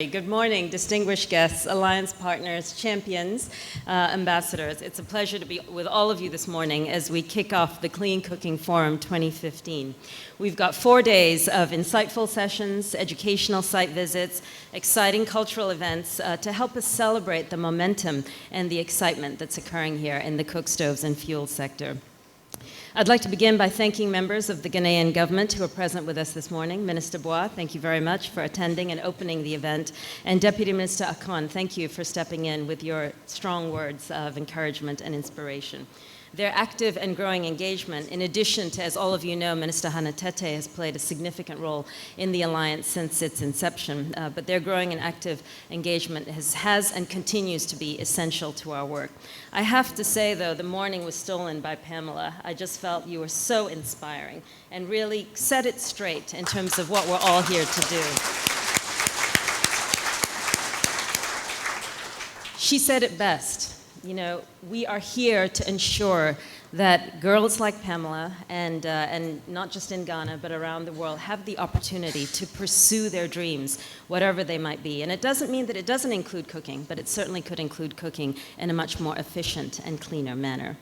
Good morning, distinguished guests, alliance partners, champions, ambassadors. It's a pleasure to be with all of you this morning as we kick off the Clean Cooking Forum 2015. We've got 4 days of insightful sessions, educational site visits, exciting cultural events to help us celebrate the momentum and the excitement that's occurring here in the cook stoves and fuel sector. I'd like to begin by thanking members of the Ghanaian government who are present with us this morning. Minister Bois, thank you very much for attending and opening the event. And Deputy Minister Akon, thank you for stepping in with your strong words of encouragement and inspiration. Their active and growing engagement, in addition to, as all of you know, Minister Hannah Tete has played a significant role in the alliance since its inception, but their growing and active engagement has and continues to be essential to our work. I have to say, though, the morning was stolen by Pamela. I just felt you were so inspiring and really set it straight in terms of what we're all here to do. She said it best. You know, we are here to ensure that girls like Pamela and not just in Ghana but around the world have the opportunity to pursue their dreams, whatever they might be. And it doesn't mean that it doesn't include cooking, but it certainly could include cooking in a much more efficient and cleaner manner.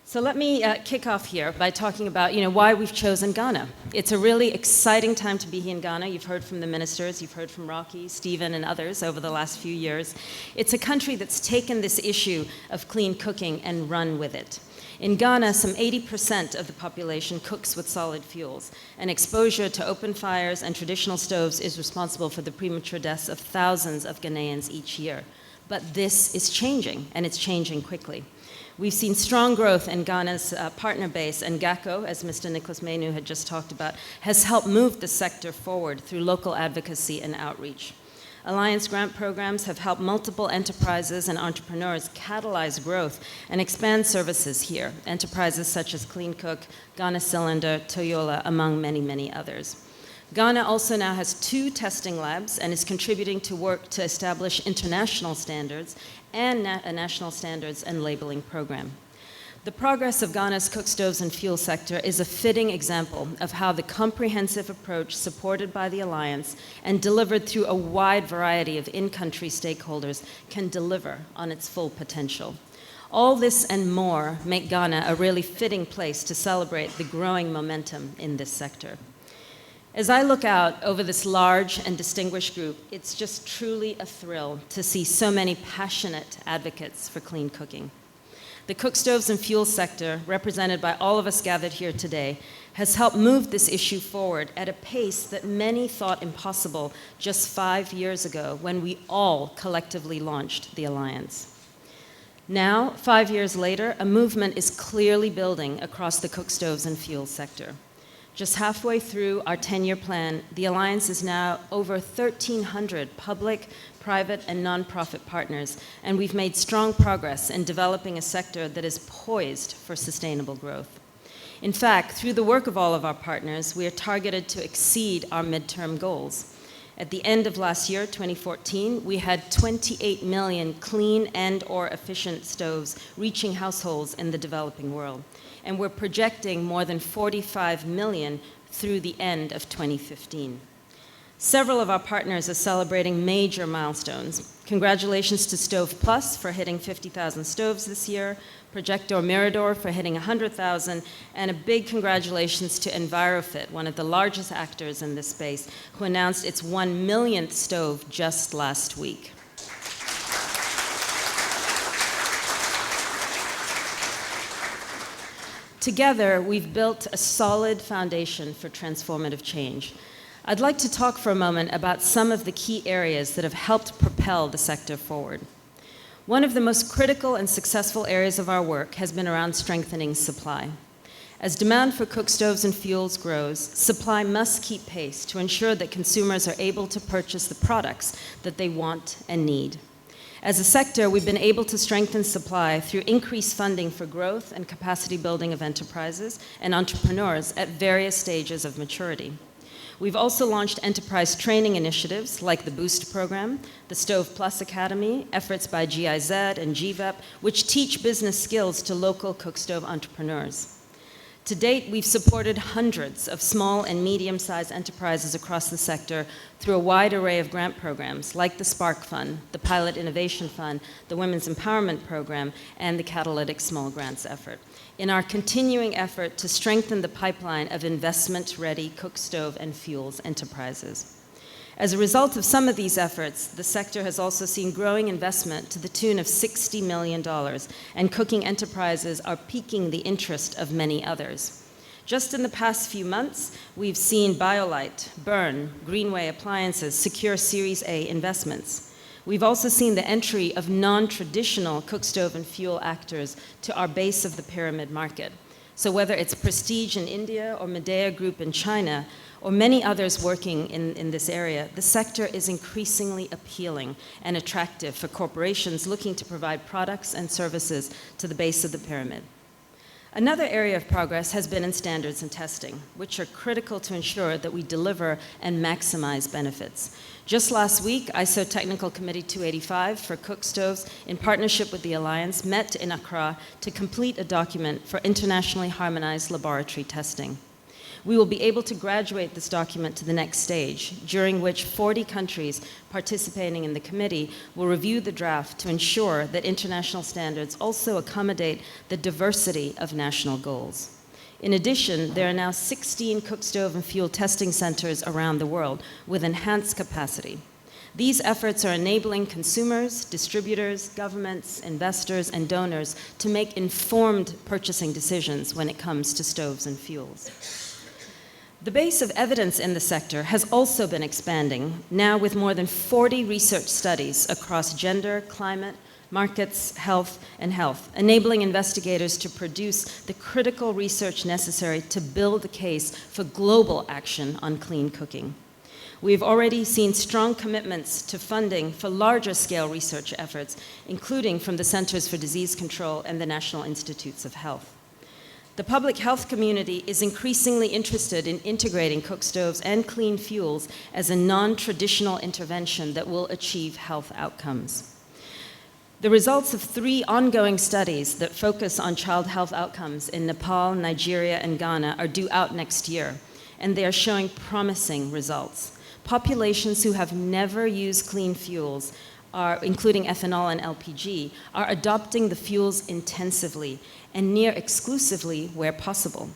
So let me kick off here by talking about, why we've chosen Ghana. It's a really exciting time to be here in Ghana. You've heard from the ministers, you've heard from Rocky, Stephen, and others over the last few years. It's a country that's taken this issue of clean cooking and run with it. In Ghana, some 80% of the population cooks with solid fuels, and exposure to open fires and traditional stoves is responsible for the premature deaths of thousands of Ghanaians each year. But this is changing, and it's changing quickly. We've seen strong growth in Ghana's partner base, and GACO, as Mr. Nicholas Menu had just talked about, has helped move the sector forward through local advocacy and outreach. Alliance grant programs have helped multiple enterprises and entrepreneurs catalyze growth and expand services here, enterprises such as Clean Cook, Ghana Cylinder, Toyola, among many, many others. Ghana also now has 2 testing labs and is contributing to work to establish international standards and a national standards and labeling program. The progress of Ghana's cook stoves and fuel sector is a fitting example of how the comprehensive approach supported by the Alliance and delivered through a wide variety of in-country stakeholders can deliver on its full potential. All this and more make Ghana a really fitting place to celebrate the growing momentum in this sector. As I look out over this large and distinguished group, it's just truly a thrill to see so many passionate advocates for clean cooking. The cook stoves and fuel sector, represented by all of us gathered here today, has helped move this issue forward at a pace that many thought impossible just 5 years ago when we all collectively launched the Alliance. Now, 5 years later, a movement is clearly building across the cook stoves and fuel sector. Just halfway through our 10-year plan, the Alliance is now over 1,300 public, private, and nonprofit partners, and we've made strong progress in developing a sector that is poised for sustainable growth. In fact, through the work of all of our partners, we are targeted to exceed our midterm goals. At the end of last year, 2014, we had 28 million clean and/or efficient stoves reaching households in the developing world. And we're projecting more than 45 million through the end of 2015. Several of our partners are celebrating major milestones. Congratulations to Stove Plus for hitting 50,000 stoves this year, Projector Mirador for hitting 100,000, and a big congratulations to EnviroFit, one of the largest actors in this space, who announced its 1 millionth stove just last week. Together, we've built a solid foundation for transformative change. I'd like to talk for a moment about some of the key areas that have helped propel the sector forward. One of the most critical and successful areas of our work has been around strengthening supply. As demand for cook stoves and fuels grows, supply must keep pace to ensure that consumers are able to purchase the products that they want and need. As a sector, we've been able to strengthen supply through increased funding for growth and capacity building of enterprises and entrepreneurs at various stages of maturity. We've also launched enterprise training initiatives like the Boost program, the Stove Plus Academy, efforts by GIZ and GVEP, which teach business skills to local cook stove entrepreneurs. To date, we've supported hundreds of small and medium-sized enterprises across the sector through a wide array of grant programs like the Spark Fund, the Pilot Innovation Fund, the Women's Empowerment Program, and the Catalytic Small Grants effort, in our continuing effort to strengthen the pipeline of investment-ready cook stove and fuels enterprises. As a result of some of these efforts, the sector has also seen growing investment to the tune of $60 million, and cooking enterprises are piquing the interest of many others. Just in the past few months, we've seen BioLite, Burn, Greenway Appliances secure Series A investments. We've also seen the entry of non-traditional cook stove and fuel actors to our base of the pyramid market. So whether it's Prestige in India or Muthiah Group in China, or many others working in this area, the sector is increasingly appealing and attractive for corporations looking to provide products and services to the base of the pyramid. Another area of progress has been in standards and testing, which are critical to ensure that we deliver and maximize benefits. Just last week, ISO Technical Committee 285 for cook stoves, in partnership with the Alliance, met in Accra to complete a document for internationally harmonized laboratory testing. We will be able to graduate this document to the next stage, during which 40 countries participating in the committee will review the draft to ensure that international standards also accommodate the diversity of national goals. In addition, there are now 16 cook stove and fuel testing centers around the world with enhanced capacity. These efforts are enabling consumers, distributors, governments, investors, and donors to make informed purchasing decisions when it comes to stoves and fuels. The base of evidence in the sector has also been expanding, now with more than 40 research studies across gender, climate, markets, health, enabling investigators to produce the critical research necessary to build the case for global action on clean cooking. We've already seen strong commitments to funding for larger scale research efforts, including from the Centers for Disease Control and the National Institutes of Health. The public health community is increasingly interested in integrating cook stoves and clean fuels as a non-traditional intervention that will achieve health outcomes. The results of 3 ongoing studies that focus on child health outcomes in Nepal, Nigeria, and Ghana are due out next year, and they are showing promising results. Populations who have never used clean fuels, including ethanol and LPG, are adopting the fuels intensively and near exclusively where possible.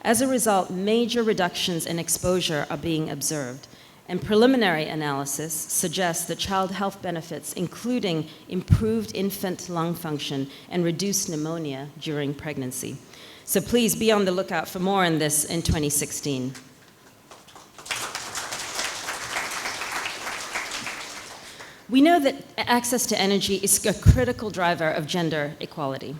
As a result, major reductions in exposure are being observed, and preliminary analysis suggests that child health benefits, including improved infant lung function and reduced pneumonia during pregnancy. So please be on the lookout for more on this in 2016. We know that access to energy is a critical driver of gender equality.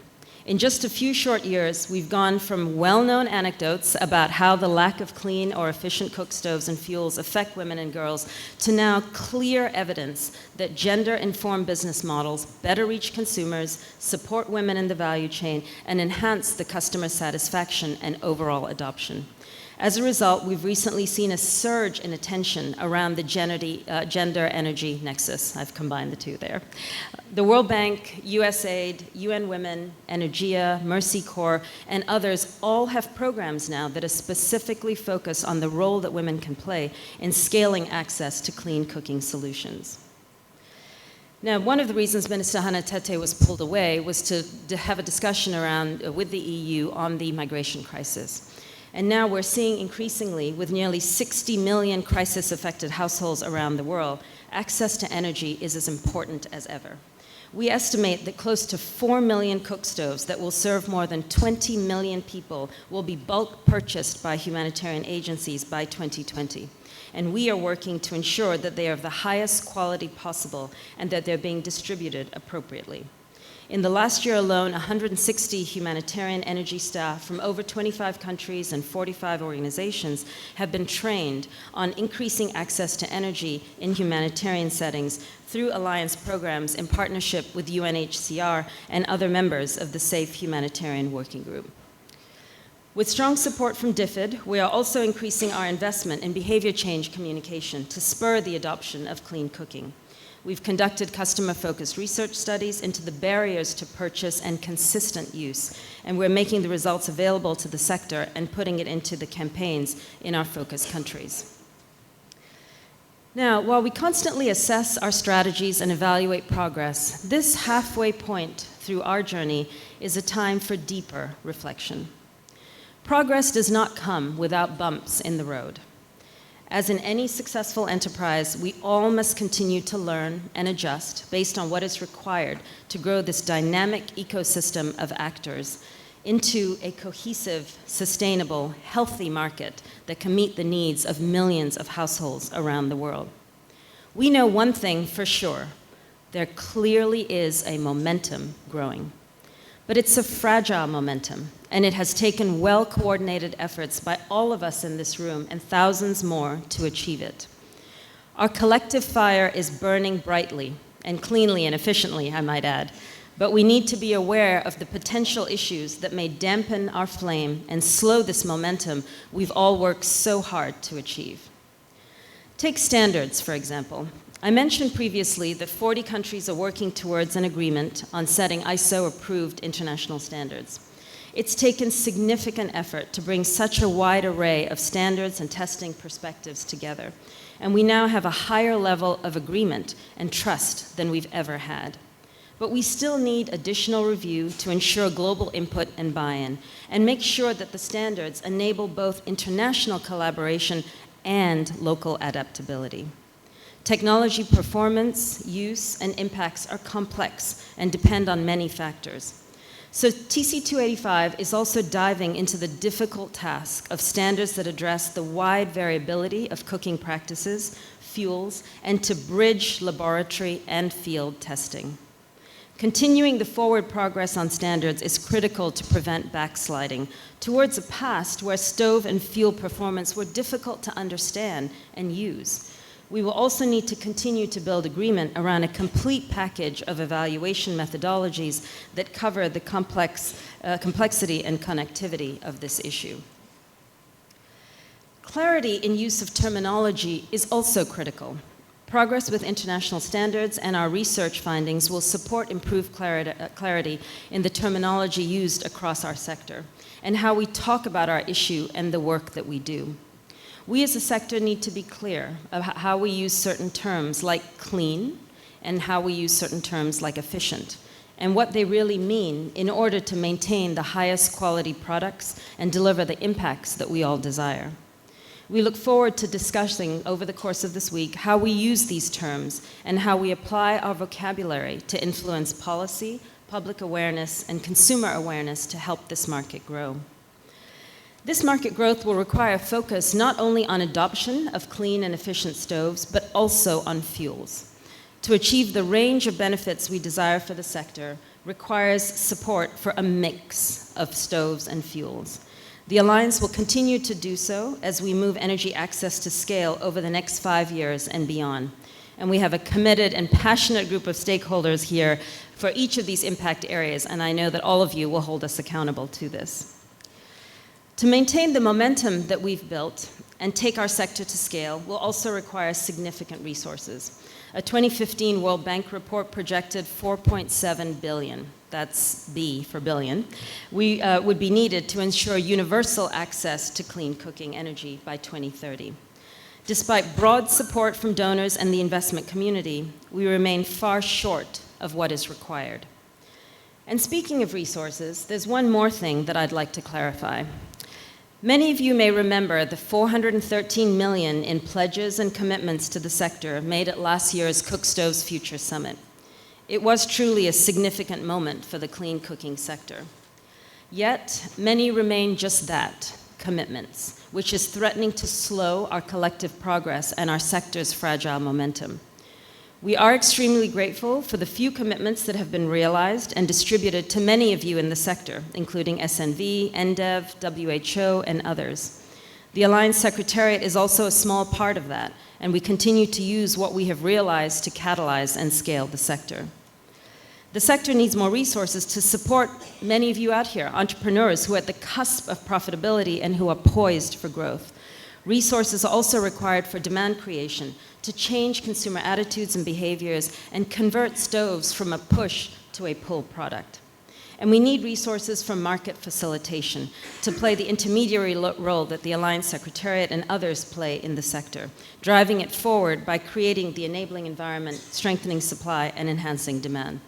In just a few short years, we've gone from well-known anecdotes about how the lack of clean or efficient cook stoves and fuels affect women and girls to now clear evidence that gender-informed business models better reach consumers, support women in the value chain, and enhance the customer satisfaction and overall adoption. As a result, we've recently seen a surge in attention around the gender-energy nexus. I've combined the two there. The World Bank, USAID, UN Women, Energia, Mercy Corps, and others all have programs now that are specifically focused on the role that women can play in scaling access to clean cooking solutions. Now, one of the reasons Minister Hannah Tete was pulled away was to have a discussion around with the EU on the migration crisis. And now we're seeing increasingly, with nearly 60 million crisis-affected households around the world, access to energy is as important as ever. We estimate that close to 4 million cook stoves that will serve more than 20 million people will be bulk purchased by humanitarian agencies by 2020. And we are working to ensure that they are of the highest quality possible and that they're being distributed appropriately. In the last year alone, 160 humanitarian energy staff from over 25 countries and 45 organizations have been trained on increasing access to energy in humanitarian settings through alliance programs in partnership with UNHCR and other members of the Safe Humanitarian Working Group. With strong support from DFID, we are also increasing our investment in behavior change communication to spur the adoption of clean cooking. We've conducted customer-focused research studies into the barriers to purchase and consistent use, and we're making the results available to the sector and putting it into the campaigns in our focus countries. Now, while we constantly assess our strategies and evaluate progress, this halfway point through our journey is a time for deeper reflection. Progress does not come without bumps in the road. As in any successful enterprise, we all must continue to learn and adjust based on what is required to grow this dynamic ecosystem of actors into a cohesive, sustainable, healthy market that can meet the needs of millions of households around the world. We know one thing for sure: there clearly is a momentum growing. But it's a fragile momentum, and it has taken well-coordinated efforts by all of us in this room and thousands more to achieve it. Our collective fire is burning brightly and cleanly and efficiently, I might add, but we need to be aware of the potential issues that may dampen our flame and slow this momentum we've all worked so hard to achieve. Take standards, for example. I mentioned previously that 40 countries are working towards an agreement on setting ISO-approved international standards. It's taken significant effort to bring such a wide array of standards and testing perspectives together, and we now have a higher level of agreement and trust than we've ever had. But we still need additional review to ensure global input and buy-in, and make sure that the standards enable both international collaboration and local adaptability. Technology performance, use, and impacts are complex and depend on many factors. So TC285 is also diving into the difficult task of standards that address the wide variability of cooking practices, fuels, and to bridge laboratory and field testing. Continuing the forward progress on standards is critical to prevent backsliding towards a past where stove and fuel performance were difficult to understand and use. We will also need to continue to build agreement around a complete package of evaluation methodologies that cover the complexity and connectivity of this issue. Clarity in use of terminology is also critical. Progress with international standards and our research findings will support improved clarity in the terminology used across our sector and how we talk about our issue and the work that we do. We as a sector need to be clear about how we use certain terms like clean and how we use certain terms like efficient and what they really mean in order to maintain the highest quality products and deliver the impacts that we all desire. We look forward to discussing over the course of this week how we use these terms and how we apply our vocabulary to influence policy, public awareness, and consumer awareness to help this market grow. This market growth will require focus not only on adoption of clean and efficient stoves, but also on fuels. To achieve the range of benefits we desire for the sector requires support for a mix of stoves and fuels. The Alliance will continue to do so as we move energy access to scale over the next 5 years and beyond. And we have a committed and passionate group of stakeholders here for each of these impact areas, and I know that all of you will hold us accountable to this. To maintain the momentum that we've built and take our sector to scale will also require significant resources. A 2015 World Bank report projected 4.7 billion, that's B for billion, would be needed to ensure universal access to clean cooking energy by 2030. Despite broad support from donors and the investment community, we remain far short of what is required. And speaking of resources, there's one more thing that I'd like to clarify. Many of you may remember the $413 million in pledges and commitments to the sector made at last year's Cook Stoves Future Summit. It was truly a significant moment for the clean cooking sector. Yet, many remain just that, commitments, which is threatening to slow our collective progress and our sector's fragile momentum. We are extremely grateful for the few commitments that have been realized and distributed to many of you in the sector, including SNV, NDEV, WHO, and others. The Alliance Secretariat is also a small part of that, and we continue to use what we have realized to catalyze and scale the sector. The sector needs more resources to support many of you out here, entrepreneurs who are at the cusp of profitability and who are poised for growth. Resources are also required for demand creation to change consumer attitudes and behaviors and convert stoves from a push to a pull product. And we need resources for market facilitation to play the intermediary role that the Alliance Secretariat and others play in the sector, driving it forward by creating the enabling environment, strengthening supply, and enhancing demand.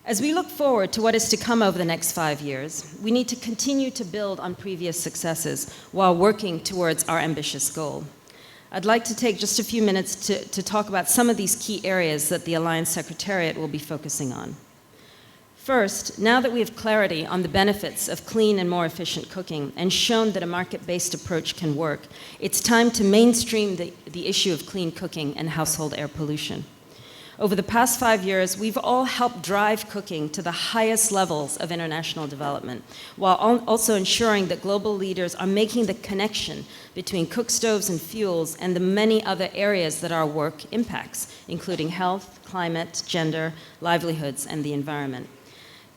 As we look forward to what is to come over the next 5 years, we need to continue to build on previous successes while working towards our ambitious goal. I'd like to take just a few minutes to talk about some of these key areas that the Alliance Secretariat will be focusing on. First, now that we have clarity on the benefits of clean and more efficient cooking and shown that a market-based approach can work, it's time to mainstream the issue of clean cooking and household air pollution. Over the past 5 years, we've all helped drive cooking to the highest levels of international development, while also ensuring that global leaders are making the connection between cook stoves and fuels and the many other areas that our work impacts, including health, climate, gender, livelihoods, and the environment.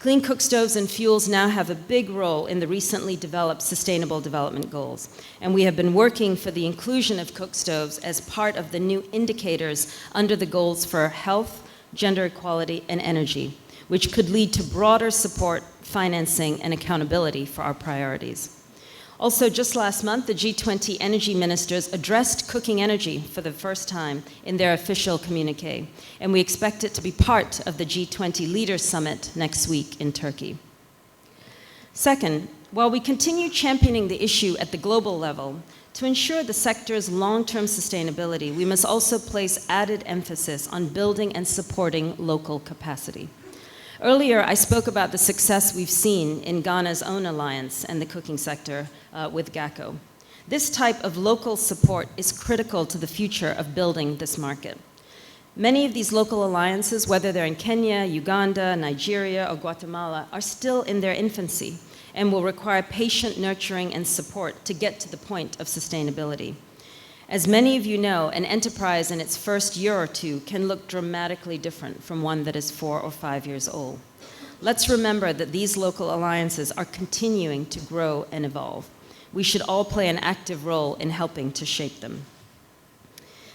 Clean cook stoves and fuels now have a big role in the recently developed Sustainable Development Goals, and we have been working for the inclusion of cook stoves as part of the new indicators under the goals for health, gender equality, and energy, which could lead to broader support, financing, and accountability for our priorities. Also, just last month, the G20 energy ministers addressed cooking energy for the first time in their official communiqué, and we expect it to be part of the G20 Leaders Summit next week in Turkey. Second, while we continue championing the issue at the global level, to ensure the sector's long-term sustainability, we must also place added emphasis on building and supporting local capacity. Earlier, I spoke about the success we've seen in Ghana's own alliance and the cooking sector with GACO. This type of local support is critical to the future of building this market. Many of these local alliances, whether they're in Kenya, Uganda, Nigeria, or Guatemala, are still in their infancy and will require patient nurturing and support to get to the point of sustainability. As many of you know, an enterprise in its first year or two can look dramatically different from one that is 4 or 5 years old. Let's remember that these local alliances are continuing to grow and evolve. We should all play an active role in helping to shape them.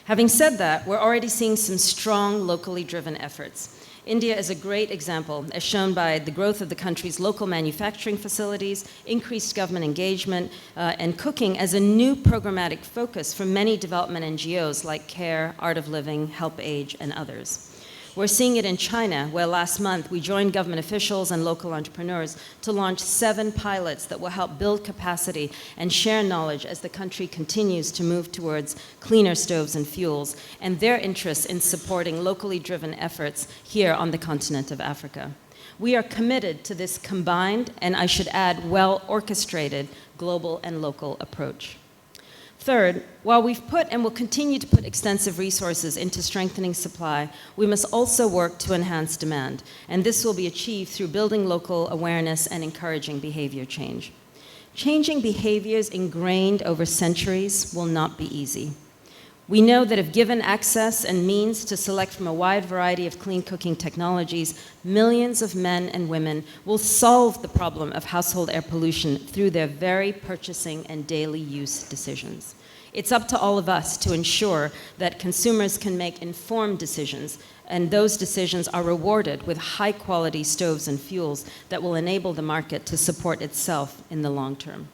Having said that, we're already seeing some strong locally driven efforts. India is a great example, as shown by the growth of the country's local manufacturing facilities, increased government engagement, and cooking as a new programmatic focus for many development NGOs like CARE, Art of Living, Help Age, and others. We're seeing it in China, where last month we joined government officials and local entrepreneurs to launch 7 pilots that will help build capacity and share knowledge as the country continues to move towards cleaner stoves and fuels, and their interests in supporting locally driven efforts here on the continent of Africa. We are committed to this combined, and I should add, well-orchestrated global and local approach. Third, while we've put and will continue to put extensive resources into strengthening supply, we must also work to enhance demand, and this will be achieved through building local awareness and encouraging behavior change. Changing behaviors ingrained over centuries will not be easy. We know that if given access and means to select from a wide variety of clean cooking technologies, millions of men and women will solve the problem of household air pollution through their very purchasing and daily use decisions. It's up to all of us to ensure that consumers can make informed decisions, and those decisions are rewarded with high-quality stoves and fuels that will enable the market to support itself in the long term.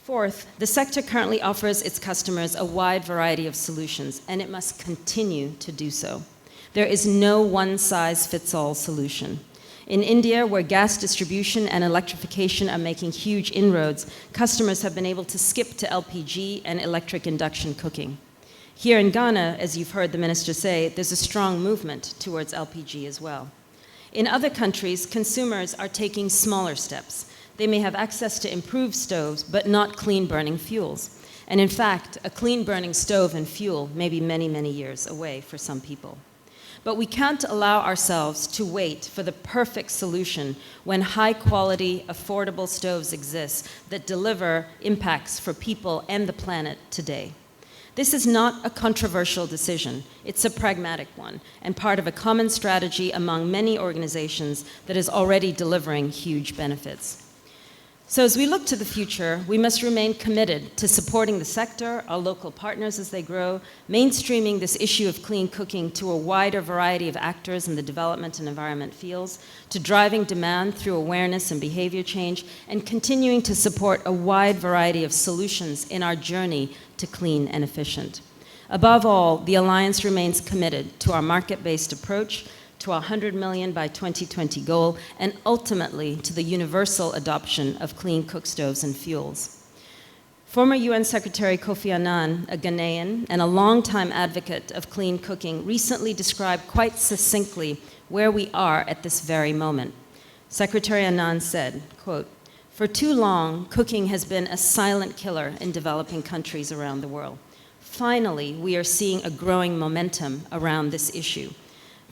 Fourth, the sector currently offers its customers a wide variety of solutions, and it must continue to do so. There is no one-size-fits-all solution. In India, where gas distribution and electrification are making huge inroads, customers have been able to skip to LPG and electric induction cooking. Here in Ghana, as you've heard the minister say, there's a strong movement towards LPG as well. In other countries, consumers are taking smaller steps. They may have access to improved stoves, but not clean-burning fuels. And in fact, a clean-burning stove and fuel may be many, many years away for some people. But we can't allow ourselves to wait for the perfect solution when high-quality, affordable stoves exist that deliver impacts for people and the planet today. This is not a controversial decision. It's a pragmatic one and part of a common strategy among many organizations that is already delivering huge benefits. So as we look to the future, we must remain committed to supporting the sector, our local partners as they grow, mainstreaming this issue of clean cooking to a wider variety of actors in the development and environment fields, to driving demand through awareness and behavior change, and continuing to support a wide variety of solutions in our journey to clean and efficient. Above all, the Alliance remains committed to our market-based approach, to our 100 million by 2020 goal, and ultimately to the universal adoption of clean cook stoves and fuels. Former UN Secretary Kofi Annan, a Ghanaian and a longtime advocate of clean cooking, recently described quite succinctly where we are at this very moment. Secretary Annan said, quote, "For too long, cooking has been a silent killer in developing countries around the world. Finally, we are seeing a growing momentum around this issue.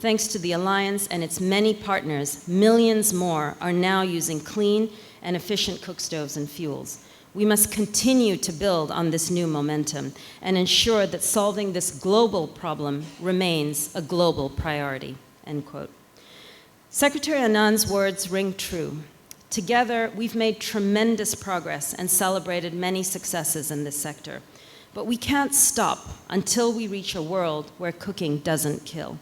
Thanks to the Alliance and its many partners, millions more are now using clean and efficient cook stoves and fuels. We must continue to build on this new momentum and ensure that solving this global problem remains a global priority," end quote. Secretary Annan's words ring true. Together, we've made tremendous progress and celebrated many successes in this sector. But we can't stop until we reach a world where cooking doesn't kill.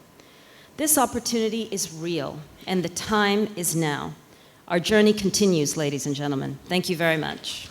This opportunity is real, and the time is now. Our journey continues, ladies and gentlemen. Thank you very much.